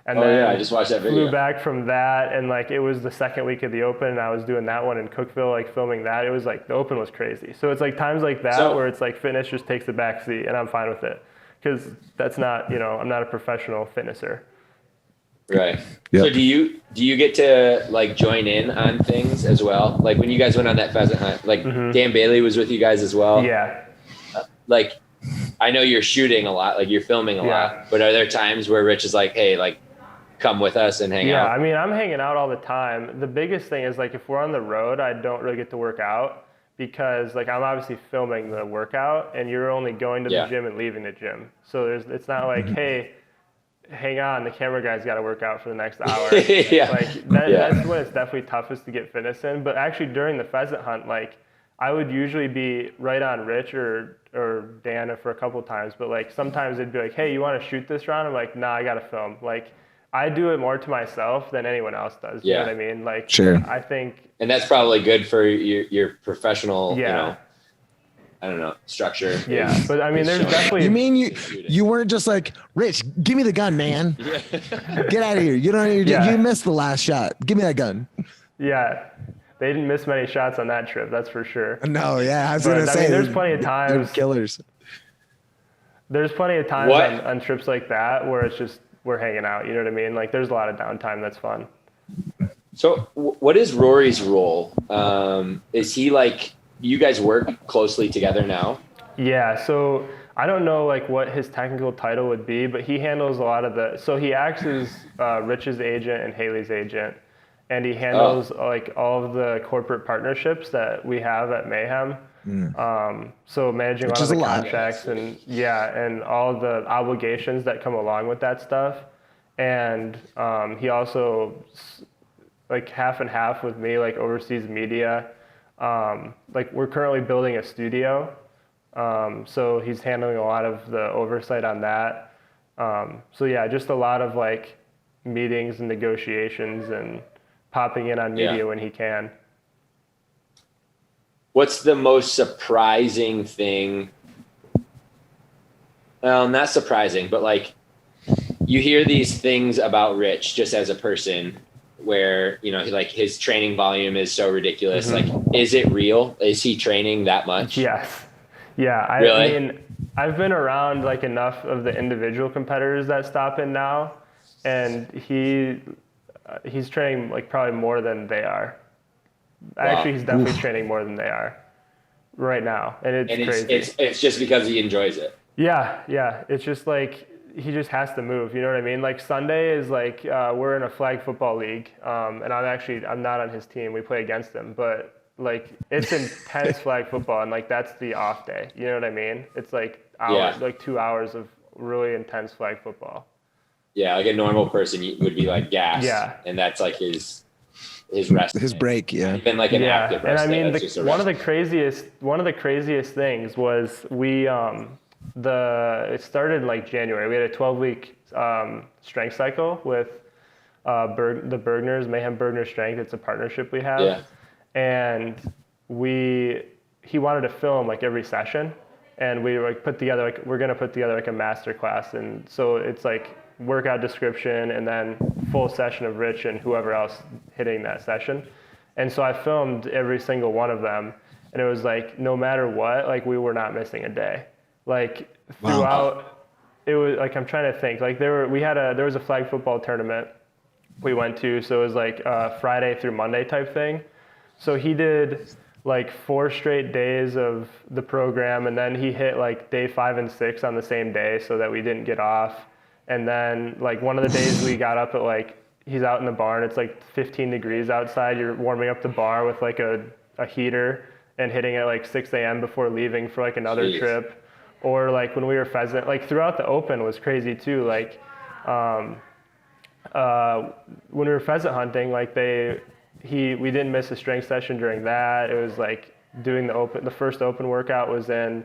And then I just watched that video. Flew back from that, and like it was the second week of the Open, and I was doing that one in Cookville, like filming that. It was like the Open was crazy. So it's like times like that where it's like fitness just takes the back seat, and I'm fine with it, because that's not, I'm not a professional fitnesser. Right. Yep. So do you get to like join in on things as well? Like when you guys went on that pheasant hunt, like Dan Bailey was with you guys as well. Yeah. Like I know you're shooting a lot, like you're filming a lot, but are there times where Rich is like, hey, like come with us and hang out? Yeah, I mean, I'm hanging out all the time. The biggest thing is like if we're on the road, I don't really get to work out, because like I'm obviously filming the workout, and you're only going to the gym and leaving the gym. So it's not like, hey, hang on, the camera guy's got to work out for the next hour. Like that's when it's definitely toughest to get fitness in. But actually during the pheasant hunt, like I would usually be right on Rich or Dana for a couple of times, but like sometimes it'd be like, hey, you want to shoot this round? I'm like, nah, I got to film. Like I do it more to myself than anyone else does. You know what I mean? Like, sure. I think. And that's probably good for your professional, yeah. you know, I don't know, structure. Yeah. But I mean, there's definitely. You mean you weren't just like, Rich, give me the gun, man. Get out of here. You don't you missed the last shot. Give me that gun. Yeah. They didn't miss many shots on that trip, that's for sure. No, yeah, I was going to say. I mean, there's plenty of times. Killers. There's plenty of times on trips like that where it's just we're hanging out. You know what I mean? Like there's a lot of downtime that's fun. So what is Rory's role? Is he like, you guys work closely together now? Yeah. So I don't know like what his technical title would be, but he handles a lot of so he acts as Rich's agent and Haley's agent. And he handles like all of the corporate partnerships that we have at Mayhem. So managing all of the contracts and all of the obligations that come along with that stuff. And he also like half and half with me, like oversees media. Like we're currently building a studio. So he's handling a lot of the oversight on that. So yeah, just a lot of like meetings and negotiations and popping in on media when he can. What's the most surprising thing? Well, not surprising, but like you hear these things about Rich just as a person where, you know, like his training volume is so ridiculous. Like, is it real? Is he training that much? Yes. Yeah. I mean, I've been around like enough of the individual competitors that stop in now, and he's training like probably more than they are. Wow. Actually, he's definitely training more than they are right now, and it's crazy. It's just because he enjoys it. Yeah. It's just like he just has to move. You know what I mean? Like Sunday is like we're in a flag football league, and I'm not on his team. We play against him, but like it's intense flag football, and like that's the off day. You know what I mean? It's like like 2 hours of really intense flag football. Yeah, like a normal person would be like gassed. Yeah. And that's like his rest. His break, yeah. Even like an active rest. And I mean, one of the craziest things was it started in like January. We had a 12-week strength cycle with the Bergners, Mayhem Bergner Strength. It's a partnership we have. Yeah. And he wanted to film like every session, and we like we're gonna put together like a master class, and so it's like workout description and then full session of Rich and whoever else hitting that session. And so I filmed every single one of them, and it was like no matter what, like we were not missing a day. Like throughout, it was like I'm trying to think. Like there was a flag football tournament we went to, so it was like Friday through Monday type thing. So he did like 4 straight days of the program, and then he hit like day 5 and 6 on the same day so that we didn't get off. And then like one of the days we got up at like, he's out in the barn, it's like 15 degrees outside. You're warming up the bar with like a heater and hitting at like 6 a.m. before leaving for like another trip. Or like when we were pheasant, like throughout the open was crazy too. Like when we were pheasant hunting, like we didn't miss a strength session during that. It was like doing the first open workout was in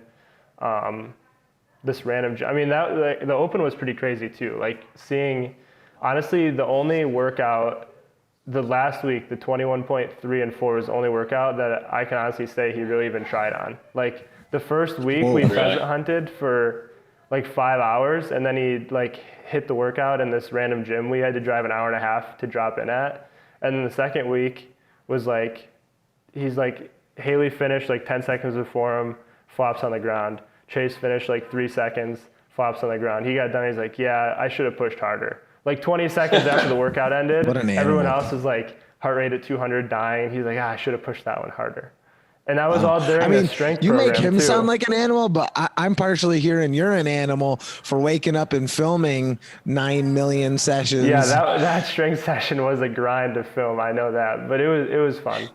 this random, I mean, the open was pretty crazy too. Like seeing, honestly, the only workout, the last week, the 21.3 and 4 was the only workout that I can honestly say he really even tried on. Like the first week we pheasant hunted for like 5 hours, and then he like hit the workout in this random gym we had to drive an hour and a half to drop in at. And then the second week was like, he's like, Haley finished like 10 seconds before him, flops on the ground. Chase finished like 3 seconds, flops on the ground. He got done, he's like, yeah, I should have pushed harder. Like 20 seconds after the workout ended, everyone else is like heart rate at 200 dying. He's like, I should have pushed that one harder. And that was all during the strength program. You make him too. sound like an animal, but I'm partially hearing you're an animal for waking up and filming 9 million sessions. Yeah, that strength session was a grind to film. I know that, but it was fun.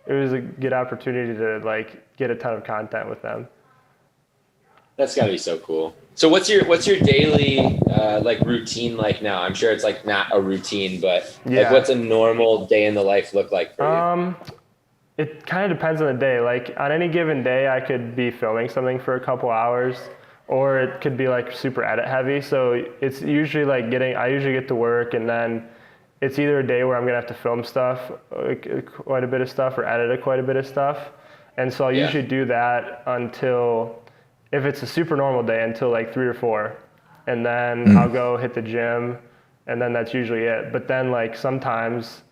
It was a good opportunity to like get a ton of content with them. That's gotta be so cool. So what's your daily like routine like now? I'm sure it's like not a routine, but like what's a normal day in the life look like for you? It kind of depends on the day. Like on any given day, I could be filming something for a couple hours, or it could be like super edit heavy. So it's usually like I usually get to work, and then it's either a day where I'm gonna have to film stuff, like quite a bit of stuff, or edit quite a bit of stuff. And so I'll usually do that until, if it's a super normal day, until like 3 or 4. And then I'll go hit the gym, and then that's usually it. But then like sometimes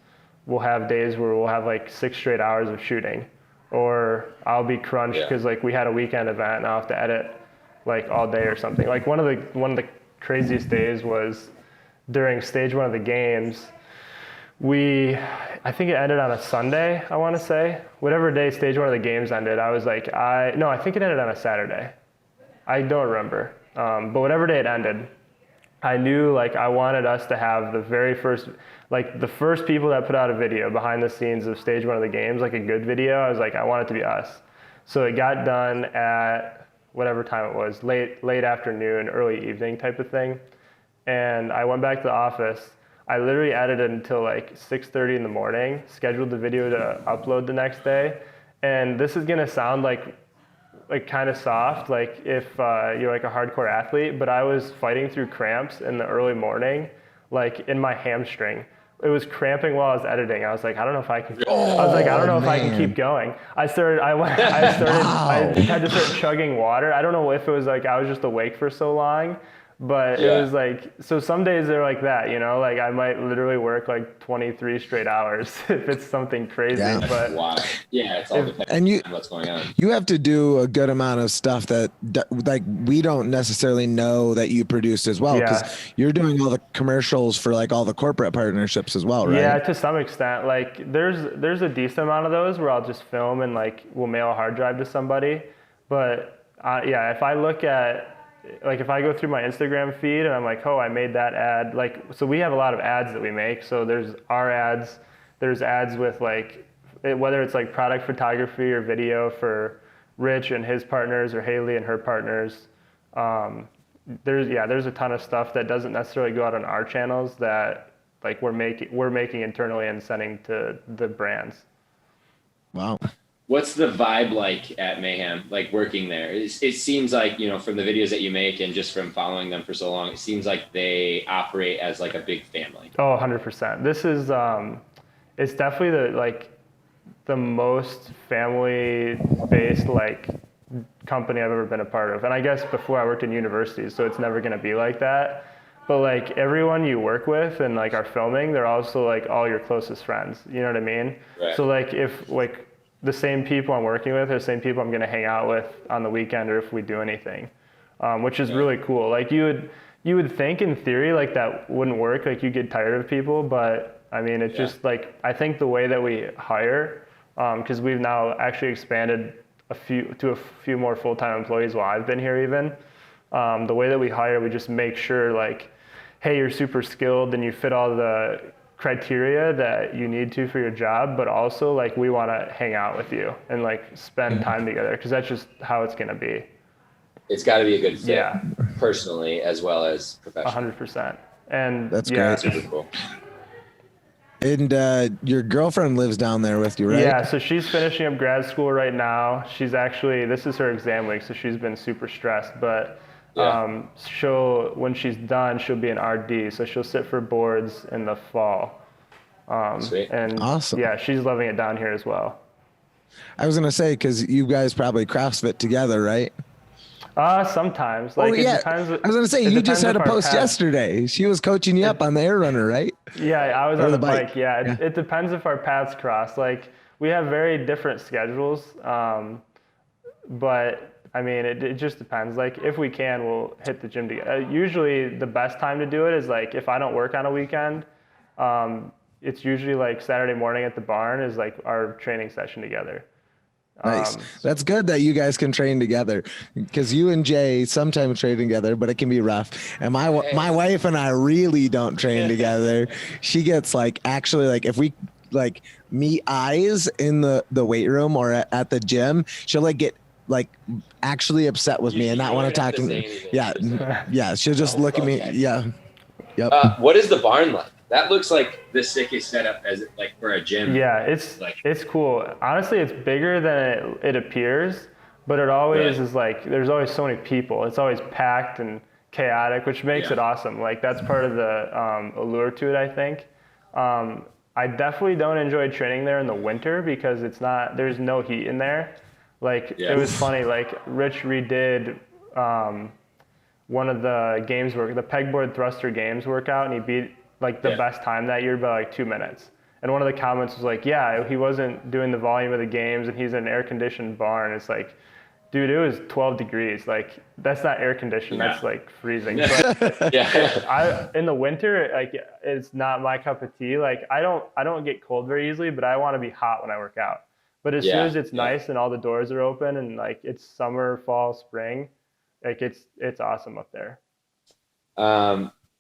we'll have days where we'll have like 6 straight hours of shooting, or I'll be crunched because like we had a weekend event and I'll have to edit like all day or something. Like one of the craziest days was during stage 1 of the games. I think it ended on a Sunday, I want to say. Whatever day stage 1 of the games ended, I was like, I think it ended on a Saturday. I don't remember. But whatever day it ended, I knew like I wanted us to have the very first, like the first people that put out a video behind the scenes of stage 1 of the games, like a good video. I was like, I want it to be us. So it got done at whatever time it was, late afternoon, early evening type of thing. And I went back to the office. I literally edited until like 6:30 in the morning, scheduled the video to upload the next day. And this is gonna sound like kind of soft, like if you're like a hardcore athlete, but I was fighting through cramps in the early morning, like in my hamstring. It was cramping while I was editing. I was like, I don't know if I can. I don't know if I can keep going. I had to start chugging water. I don't know if it was like I was just awake for so long, but it was like, so some days they're like that, you know, like I might literally work like 23 straight hours if it's something crazy. But wow. Yeah, it's all depends on what's going on. You have to do a good amount of stuff that like we don't necessarily know that you produced as well, because you're doing all the commercials for like all the corporate partnerships as well, right? Yeah, to some extent. Like there's a decent amount of those where I'll just film and like we'll mail a hard drive to somebody. But if I look at, like if I go through my Instagram feed and I'm like, oh, I made that ad, like, so we have a lot of ads that we make. So there's our ads, there's ads with like, whether it's like product photography or video for Rich and his partners or Haley and her partners. There's a ton of stuff that doesn't necessarily go out on our channels that like we're making internally and sending to the brands. Wow. What's the vibe like at Mayhem, like working there? It seems like, you know, from the videos that you make and just from following them for so long, it seems like they operate as like a big family. Oh, 100%. This is, it's definitely the most family-based like company I've ever been a part of. And I guess before I worked in universities, so it's never gonna be like that. But like everyone you work with and like are filming, they're also like all your closest friends. You know what I mean? Right. So like if like the same people I'm working with are the same people I'm going to hang out with on the weekend or if we do anything, which is really cool. Like you would think in theory like that wouldn't work, like you get tired of people, but I mean it's just like I think the way that we hire, because we've now actually expanded a few more full-time employees while I've been here even. The way that we hire, we just make sure like, hey, you're super skilled and you fit all the criteria that you need to for your job, but also like we want to hang out with you and like spend time together, because that's just how it's going to be. It's got to be a good fit, personally as well as professionally. 100%. And that's great. Super cool. And your girlfriend lives down there with you, right? Yeah, so she's finishing up grad school right now. She's actually, this is her exam week, so she's been super stressed, but when she's done, she'll be an RD, so she'll sit for boards in the fall. Sweet. And awesome. Yeah, she's loving it down here as well. I was gonna say, because you guys probably CrossFit together, right? Sometimes. Like, it depends. I was gonna say, you just had a post yesterday. She was coaching you up on the air runner, right? Yeah, I was on the bike. Yeah. It depends if our paths cross. Like, we have very different schedules, but I mean, it just depends. Like, if we can, we'll hit the gym together. Usually the best time to do it is like, if I don't work on a weekend, it's usually like Saturday morning at the barn is like our training session together. Nice. That's good that you guys can train together, because you and Jay sometimes train together, but it can be rough. And my wife and I really don't train together. She gets like, actually, like if we like meet eyes in the weight room or at the gym, she'll like get like actually upset with me and not want to talk to me. Yeah. She'll just look at me. Yeah. Yep. What is the barn like? That looks like the sickest setup as like for a gym. Yeah, it's cool. Honestly, it's bigger than it appears, but it always is like there's always so many people. It's always packed and chaotic, which makes it awesome. Like that's part of the allure to it, I think. I definitely don't enjoy training there in the winter because there's no heat in there. Like it was funny, like Rich redid one of the the pegboard thruster games workout, and he beat like the best time that year by like 2 minutes. And one of the comments was like, yeah, he wasn't doing the volume of the games and he's in an air conditioned barn. It's like, dude, it was 12 degrees. Like that's not air conditioned. That's like freezing. But in the winter, like it's not my cup of tea. Like I don't get cold very easily, but I want to be hot when I work out. But as soon as it's nice and all the doors are open and like it's summer, fall, spring, like it's awesome up there.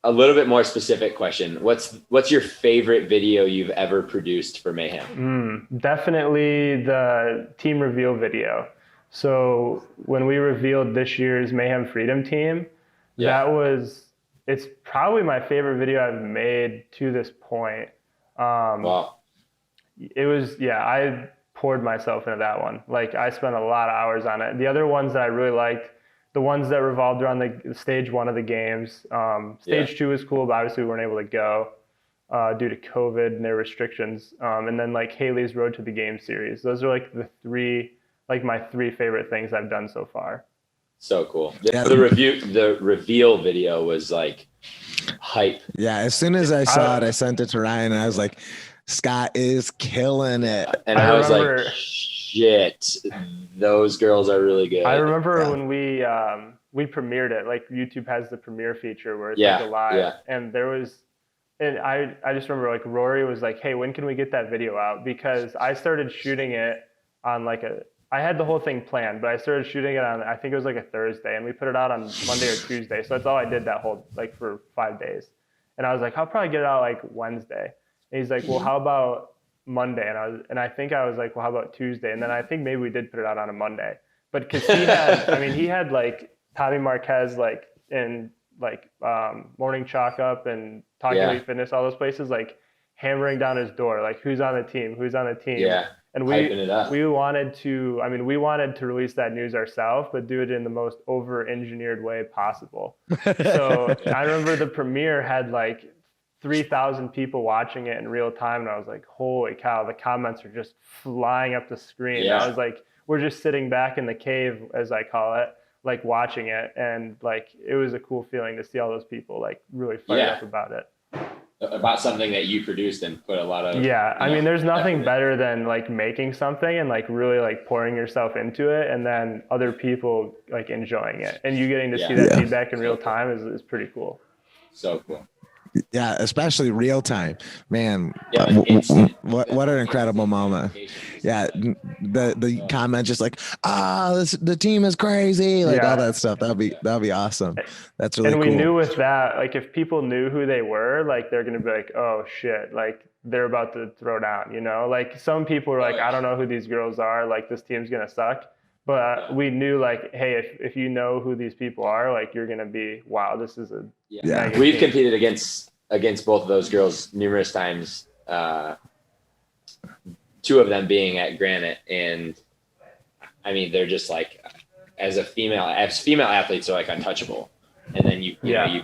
A little bit more specific question. What's your favorite video you've ever produced for Mayhem? Definitely the team reveal video. So when we revealed this year's Mayhem Freedom team, it's probably my favorite video I've made to this point. Wow. It was, I poured myself into that one. Like I spent a lot of hours on it. The other ones that I really liked, the ones that revolved around the stage 1 of the games. Stage 2 was cool, but obviously we weren't able to go due to COVID and their restrictions. And then like Haley's Road to the Game series. Those are like my 3 favorite things I've done so far. So cool. The reveal video was like hype. Yeah, as soon as I saw it, I sent it to Ryan and I was like, Scott is killing it. And I was like, shit, those girls are really good. I remember when we premiered it, like YouTube has the premiere feature where it's like a live, and I just remember like Rory was like, hey, when can we get that video out? Because I started shooting it on I had the whole thing planned, but I started shooting it on, I think it was like a Thursday, and we put it out on Monday or Tuesday. So that's all I did that whole, like for 5 days. And I was like, I'll probably get it out like Wednesday. And he's like, well, how about Monday? And I think I was like, well, how about Tuesday? And then I think maybe we did put it out on a Monday, but cause he had like Tommy Marquez, like in like Morning Chalk Up and Talking Elite Fitness, all those places, like hammering down his door, like who's on the team. Yeah. And we wanted to release that news ourselves, but do it in the most over-engineered way possible. So I remember the premiere had like 3,000 people watching it in real time. And I was like, holy cow, the comments are just flying up the screen. Yeah. I was like, we're just sitting back in the cave, as I call it, like watching it. And like, it was a cool feeling to see all those people like really fired up about it. About something that you produced and put a lot of I mean there's nothing better than like making something and like really like pouring yourself into it and then other people like enjoying it and you getting to see that feedback in real time is pretty cool. So cool. Yeah, especially real time, man. What an incredible moment. Yeah, the comment just like, the team is crazy, like all that stuff. That'd be awesome. That's really cool. And we knew with that, like if people knew who they were, like they're gonna be like, oh shit, like they're about to throw down, you know? Like some people were like, I don't know who these girls are, like this team's gonna suck. But we knew like, hey, if you know who these people are, like you're gonna be, wow, this is a We've competed against both of those girls numerous times. 2 of them being at Granite, and I mean they're just like as female athletes are like untouchable. And then you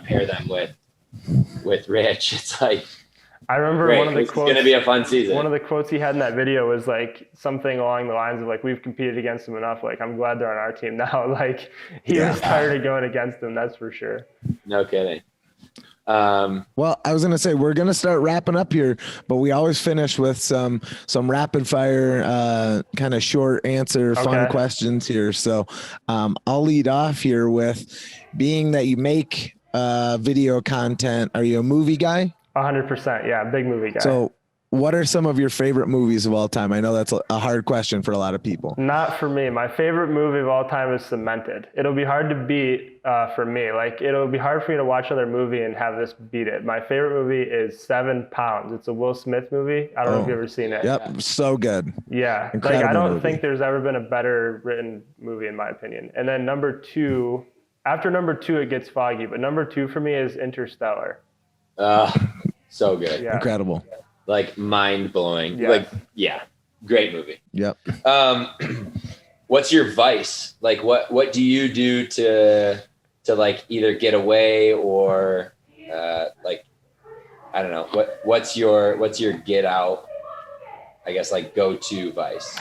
pair them with Rich, it's like. I remember one of the quotes. It's going to be a fun season. One of the quotes he had in that video was like something along the lines of like, "We've competed against them enough. Like, I'm glad they're on our team now." Like, he was tired of going against them. That's for sure. No kidding. Well, I was going to say we're going to start wrapping up here, but we always finish with some rapid fire, kind of short answer, fun questions here. So I'll lead off here with, being that you make video content, are you a movie guy? 100%. Yeah. Big movie guy. So what are some of your favorite movies of all time? I know that's a hard question for a lot of people. Not for me. My favorite movie of all time is Cemented. It'll be hard to beat for me. Like it'll be hard for me to watch another movie and have this beat it. My favorite movie is 7 Pounds. It's a Will Smith movie. I don't know if you've ever seen it. Yep. So good. Yeah. Incredible like I don't movie. think there's ever been a better written movie in my opinion. And then number 2, after number 2, it gets foggy, but number 2 for me is Interstellar. So good. Yeah. Incredible. Like mind blowing. Yeah. Like, yeah, great movie. Yep. What's your vice? Like, what do you do to like either get away or like, I don't know, what's your get out, I guess, like go-to vice?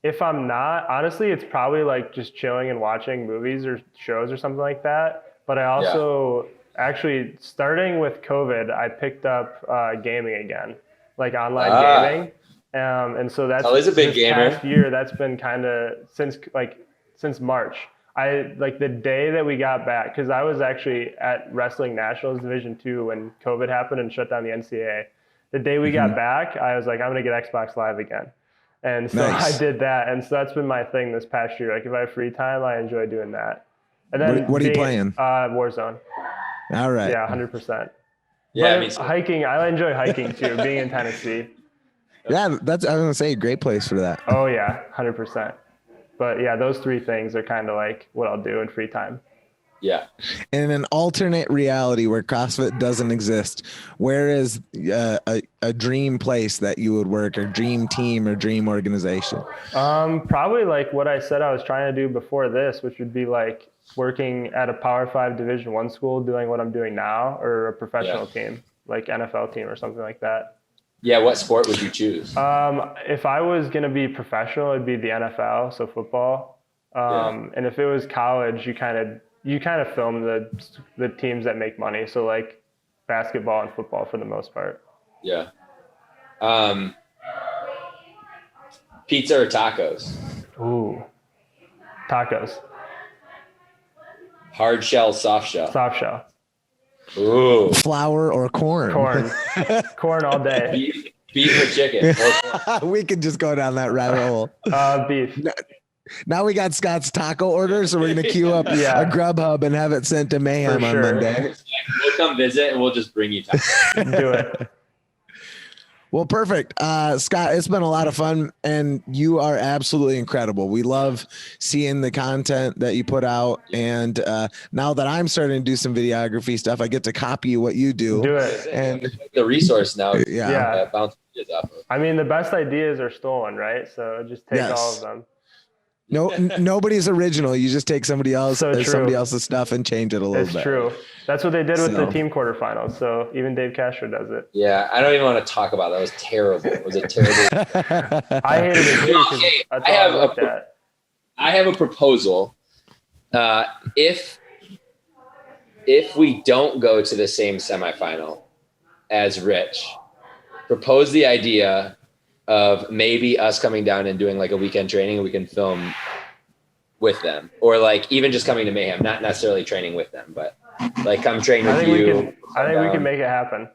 If I'm not, honestly, it's probably like just chilling and watching movies or shows or something like that. But I also actually, starting with COVID, I picked up gaming again, like online gaming. And so that's Sally's a big gamer. Past year, that's been kind of since March. I like the day that we got back, because I was actually at Wrestling Nationals Division II when COVID happened and shut down the NCAA. The day we got back, I was like, I'm gonna get Xbox Live again. And so Nice. I did that. And so that's been my thing this past year. Like if I have free time, I enjoy doing that. And then What are you playing? Warzone. All right. Yeah, 100%. Yeah, But me too. hiking, I enjoy hiking too, being in Tennessee. Yeah, I was gonna say great place for that. Oh yeah, 100%. But yeah, those three things are kind of like what I'll do in free time. Yeah. In an alternate reality where CrossFit doesn't exist, where is a dream place that you would work, or dream team or dream organization? Probably like what I said I was trying to do before this, which would be like working at a Power 5 Division I school, doing what I'm doing now, or a professional team, like NFL team or something like that. Yeah. What sport would you choose? If I was going to be professional, it'd be the NFL, so football. And if it was college, you kind of film the teams that make money. So like basketball and football for the most part. Yeah. Pizza or tacos? Ooh, tacos, Hard shell, soft shell? soft shell, Ooh. Flour or corn? corn, corn all day. Beef or chicken? We could just go down that rabbit hole. Beef. Now we got Scott's taco order, so we're gonna queue up Yeah. a Grubhub and have it sent to Mayhem For on sure. Monday. We'll come visit and we'll just bring you tacos. Do it. Well, perfect. Scott, it's been a lot of fun, and you are absolutely incredible. We love seeing the content that you put out. And now that I'm starting to do some videography stuff, I get to copy what you do. Do it. And The resource now. yeah. Bounce ideas off of. I mean, the best ideas are stolen, right? So just take all of them. Nobody's original. You just take somebody else's stuff and change it a little It's bit. true. That's what they did with the So- team quarterfinals. So even Dave Castro does it. Yeah, I don't even want to talk about that. It was terrible. Was it terrible? I hated it too because Okay, that's I all have I looked at. I have a proposal. If we don't go to the same semifinal as Rich, propose the idea of maybe us coming down and doing like a weekend training, and we can film with them, or like even just coming to Mayhem, not necessarily training with them, but like come train with you. I think we can make it happen.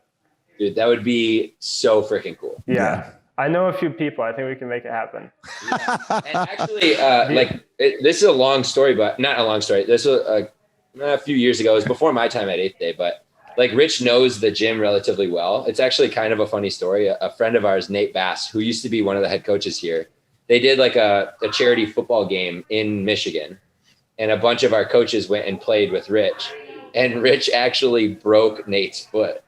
Dude, that would be so freaking cool. Yeah. I know a few people. I think we can make it happen. And actually, this is a long story, but not a long story. This was a few years ago. It was before my time at 8th Day, but like Rich knows the gym relatively well. It's actually kind of a funny story. A friend of ours, Nate Bass, who used to be one of the head coaches here, they did like a charity football game in Michigan, and a bunch of our coaches went and played with Rich, and Rich actually broke Nate's foot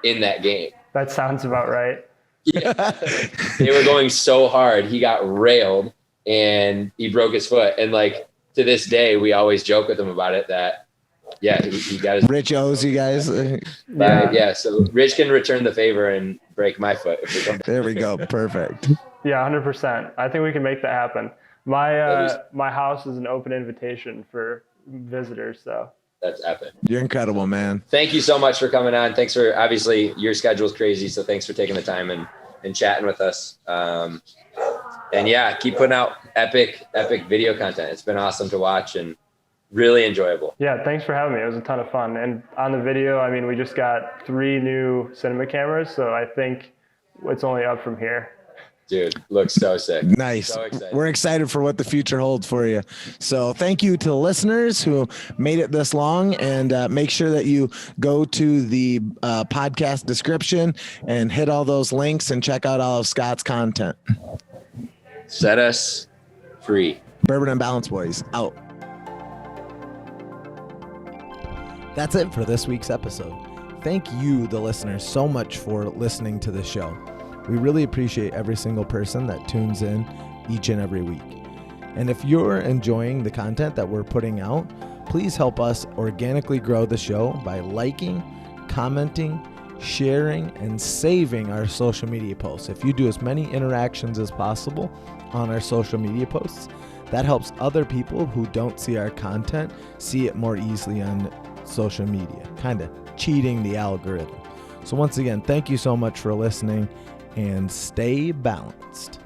in that game. That sounds about right. Yeah. They were going so hard. He got railed and he broke his foot. And like to this day, we always joke with him about it that, yeah, he got his Rich owes you guys. yeah. So Rich can return the favor and break my foot if we come back. There we go. Perfect. Yeah, 100%. I think we can make that happen. My house is an open invitation for visitors. So That's epic. You're incredible, man. Thank you so much for coming on. Thanks for, obviously your schedule's crazy, so thanks for taking the time and chatting with us. And yeah, keep putting out epic video content. It's been awesome to watch and really enjoyable. yeah, thanks for having me. It was a ton of fun. And on the video, I mean, we just got 3 new cinema cameras, so I think it's only up from here. Dude, looks so sick. Nice. So excited. We're excited for what the future holds for you. So thank you to the listeners who made it this long, and make sure that you go to the podcast description and hit all those links and check out all of Scott's content. Set us free. Bourbon and Balance Boys out. That's it for this week's episode. thank you, the listeners, so much for listening to the show. We really appreciate every single person that tunes in each and every week. And if you're enjoying the content that we're putting out, please help us organically grow the show by liking, commenting, sharing, and saving our social media posts. If you do as many interactions as possible on our social media posts, that helps other people who don't see our content see it more easily on social media, kind of cheating the algorithm. So once again, thank you so much for listening, and stay balanced.